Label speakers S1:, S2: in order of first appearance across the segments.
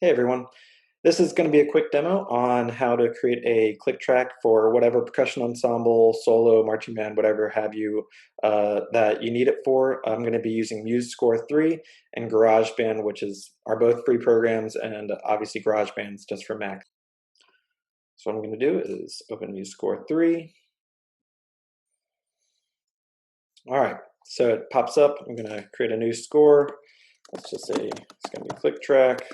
S1: Hey everyone. This is going to be a quick demo on how to create a click track for whatever percussion ensemble, solo, marching band, whatever have you that you need it for. I'm going to be using MuseScore 3 and GarageBand, which are both free programs, and obviously GarageBand's just for Mac. So what I'm going to do is open MuseScore 3. All right, so it pops up. I'm going to create a new score. Let's just say it's going to be click track,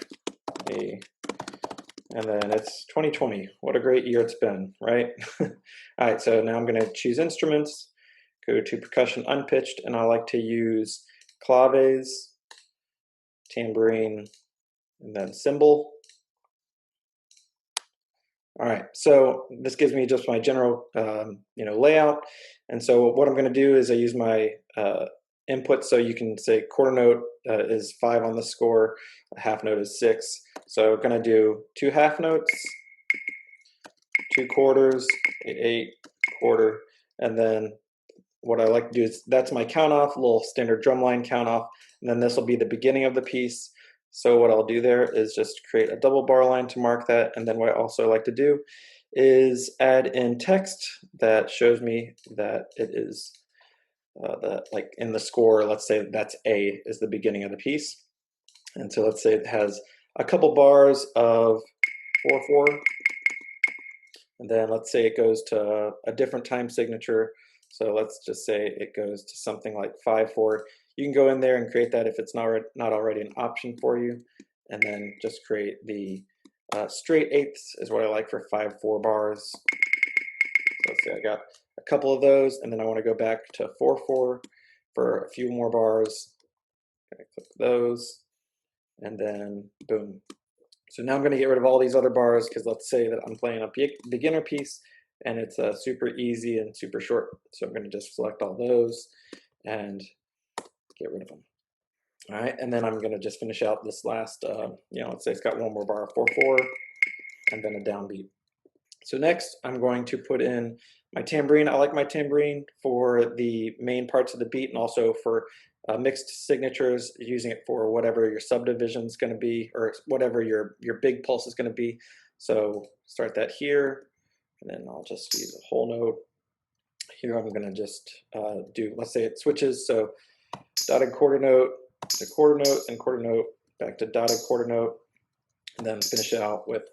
S1: and then it's 2020. What a great year it's been, right? All right, so now I'm going to choose instruments, go to percussion unpitched, and I like to use claves, tambourine, and then cymbal. All right, so this gives me just my general layout. And so what I'm going to do is I use my input, so you can say quarter note is 5 on the score, a half note is 6. So I'm going to do 2 half notes, 2 quarters, 8, quarter, and then what I like to do is that's my count off, little standard drumline count off, and then this will be the beginning of the piece. So what I'll do there is just create a double bar line to mark that, and then what I also like to do is add in text that shows me that it is like in the score, let's say that's A is the beginning of the piece. And so let's say it has a couple bars of 4/4, and then let's say it goes to a different time signature. So let's just say it goes to something like 5/4. You can go in there and create that if it's not already an option for you, and then just create the straight eighths is what I like for 5/4 bars. So let's say I got a couple of those, and then I want to go back to 4/4 for a few more bars. Okay, click those, and then boom. So now I'm going to get rid of all these other bars because let's say that I'm playing a beginner piece and it's super easy and super short. So I'm going to just select all those and get rid of them. All right, and then I'm going to just finish out this last, let's say it's got one more bar of 4/4 and then a downbeat. So next I'm going to put in my tambourine. I like my tambourine for the main parts of the beat and also for mixed signatures, using it for whatever your subdivision is going to be or whatever your big pulse is going to be. So start that here, and then I'll just use a whole note. Here I'm going to just do, let's say it switches, so dotted quarter note to quarter note and quarter note back to dotted quarter note, and then finish it out with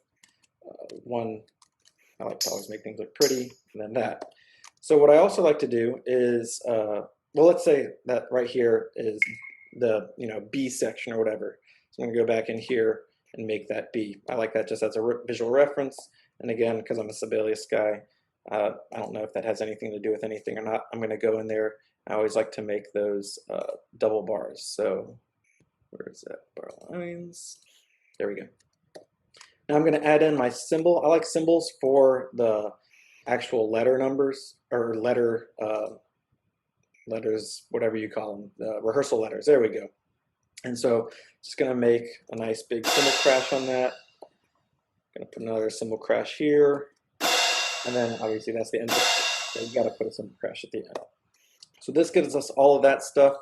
S1: one. I like to always make things look pretty, and then that. So what I also like to do is, well, let's say that right here is the B section or whatever. So I'm going to go back in here and make that B. I like that just as a visual reference. And again, because I'm a Sibelius guy, I don't know if that has anything to do with anything or not. I'm going to go in there. I always like to make those double bars. So where is that? Bar lines. There we go. Now I'm going to add in my symbol. I like symbols for the actual letter numbers or letters, whatever you call them, the rehearsal letters. There we go. And so just going to make a nice big cymbal crash on that. Going to put another cymbal crash here. And then obviously that's the end of it. So you got to put a cymbal crash at the end. So this gives us all of that stuff.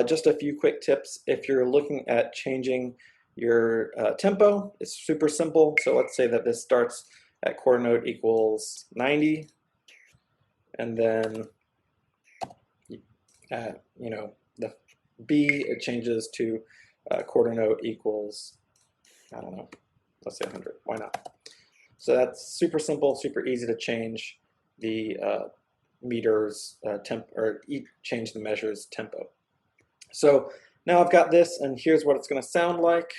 S1: Just a few quick tips. If you're looking at changing your tempo, it's super simple. So let's say that this starts at quarter note equals 90, and then at the B, it changes to quarter note equals, I don't know, let's say 100. Why not? So that's super simple, super easy to change the meters temp or change the measures tempo. So now I've got this, and here's what it's going to sound like.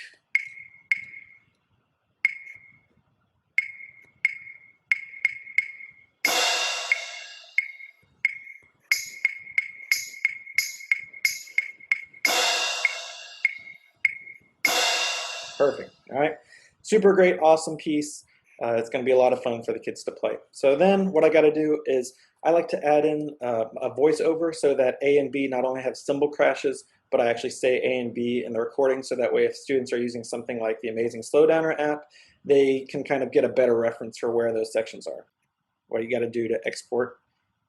S1: Perfect. All right. Super great, awesome piece. It's going to be a lot of fun for the kids to play. So then what I got to do is I like to add in a voiceover so that A and B not only have cymbal crashes, but I actually say A and B in the recording, so that way if students are using something like the Amazing Slowdowner app, they can kind of get a better reference for where those sections are. What you got to do to export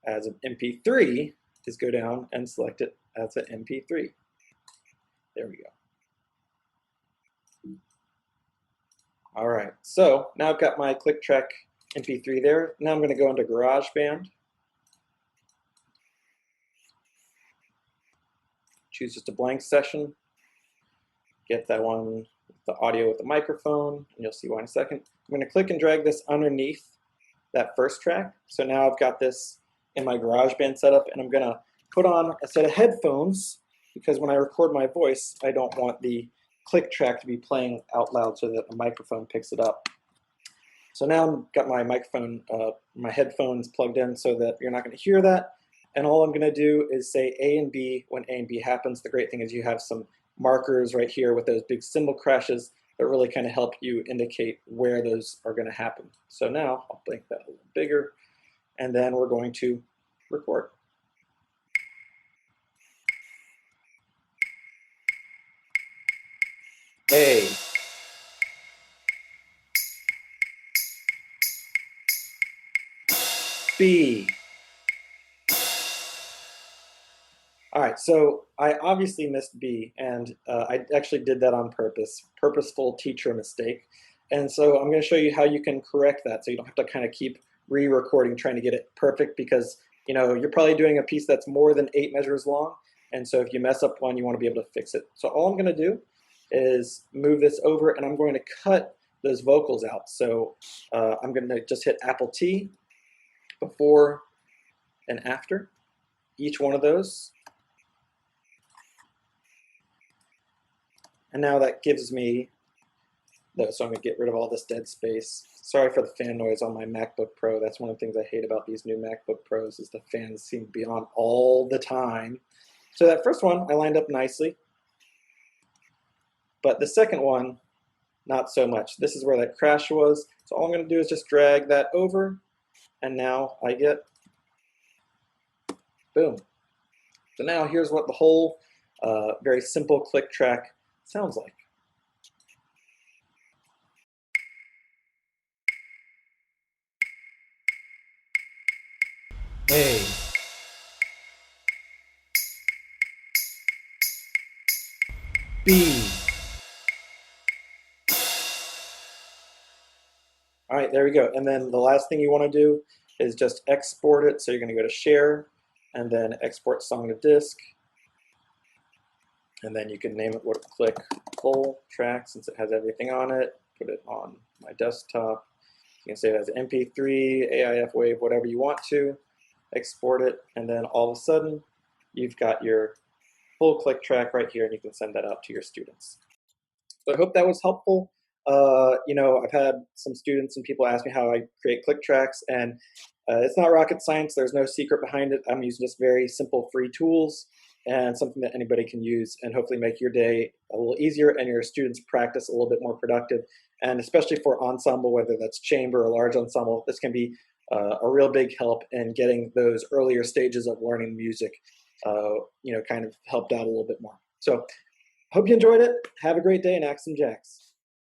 S1: as an MP3 is go down and select it as an MP3. There we go. All right, so now I've got my click track MP3 there. Now I'm going to go into GarageBand, choose just a blank session, get that one with the audio with the microphone, and you'll see why in a second. I'm going to click and drag this underneath that first track. So now I've got this in my GarageBand setup, and I'm going to put on a set of headphones because when I record my voice, I don't want the click track to be playing out loud so that the microphone picks it up. So now I've got my microphone, my headphones plugged in so that you're not going to hear that. And all I'm going to do is say A and B when A and B happens. The great thing is you have some markers right here with those big cymbal crashes that really kind of help you indicate where those are going to happen. So now I'll make that a little bigger, and then we're going to record. A, B. All right, so I obviously missed B, and I actually did that on purpose, purposeful teacher mistake. And so I'm going to show you how you can correct that so you don't have to kind of keep re-recording trying to get it perfect because you're probably doing a piece that's more than 8 measures long, and so if you mess up one, you want to be able to fix it. So all I'm going to do is move this over, and I'm going to cut those vocals out. So I'm going to just hit Apple T before and after each one of those. And now that gives me, so I'm going to get rid of all this dead space. Sorry for the fan noise on my MacBook Pro. That's one of the things I hate about these new MacBook Pros is the fans seem to be on all the time. So that first one, I lined up nicely. But the second one, not so much. This is where that crash was. So all I'm going to do is just drag that over. And now I get, boom. So now here's what the whole very simple click track sounds like. A, B. All right, there we go. And then the last thing you want to do is just export it. So you're going to go to share and then export song to disk. And then you can name it what click full track since it has everything on it. Put it on my desktop. You can say it as MP3, AIF wave, whatever you want to. Export it, and then all of a sudden, you've got your full click track right here, and you can send that out to your students. So I hope that was helpful. I've had some students and people ask me how I create click tracks, and it's not rocket science. There's no secret behind it. I'm using just very simple free tools and something that anybody can use and hopefully make your day a little easier and your students' practice a little bit more productive. And especially for ensemble, whether that's chamber or large ensemble, this can be a real big help in getting those earlier stages of learning music, kind of helped out a little bit more. So hope you enjoyed it. Have a great day and axe some jacks.